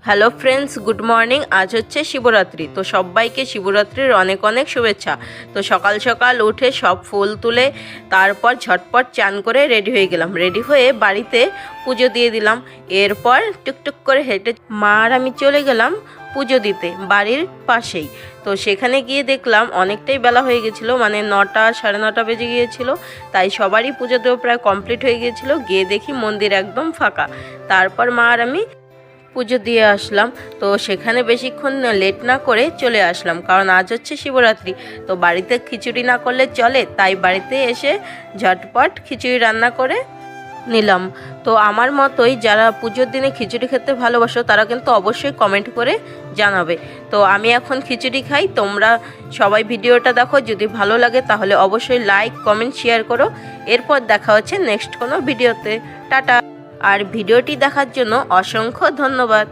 Hello friends, good morning. আজ হচ্ছে শিবরাত্রি, তো সবাইকে শিবরাত্রির অনেক অনেক শুভেচ্ছা। তো সকাল সকাল উঠে সব ফুল তুলে তারপর ঝটপট চান করে রেডি হয়ে গেলাম। রেডি হয়ে বাড়িতে পুজো দিয়ে দিলাম। এরপর টুকটুক করে হেঁটে মা আর আমি চলে গেলাম পুজো দিতে বাড়ির পাশেই। তো সেখানে গিয়ে দেখলাম অনেকটাই বেলা হয়ে গেছিলো, মানে 9টা 9:30 বেজে গিয়েছিল। তাই সবারই পুজো দেওয়া প্রায় কমপ্লিট হয়ে গিয়েছিলো। গিয়ে দেখি মন্দির একদম ফাঁকা। তারপর মা আর আমি পুজো দিয়ে আসলাম। তো সেখানে বেশিক্ষণ লেট না করে চলে আসলাম, কারণ আজ হচ্ছে শিবরাত্রি। তো বাড়িতে খিচুড়ি না করলে চলে, তাই বাড়িতে এসে ঝটপট খিচুড়ি রান্না করে নিলাম। তো আমার মতোই যারা পুজোর দিনে খিচুড়ি খেতে ভালোবাসো তারা কিন্তু অবশ্যই কমেন্ট করে জানাবে। তো আমি এখন খিচুড়ি খাই, তোমরা সবাই ভিডিওটা দেখো। যদি ভালো লাগে তাহলে অবশ্যই লাইক, কমেন্ট, শেয়ার করো। এরপর দেখা হচ্ছে নেক্সট কোনো ভিডিওতে। টাটা। আর ভিডিওটি দেখার জন্য অসংখ্য ধন্যবাদ।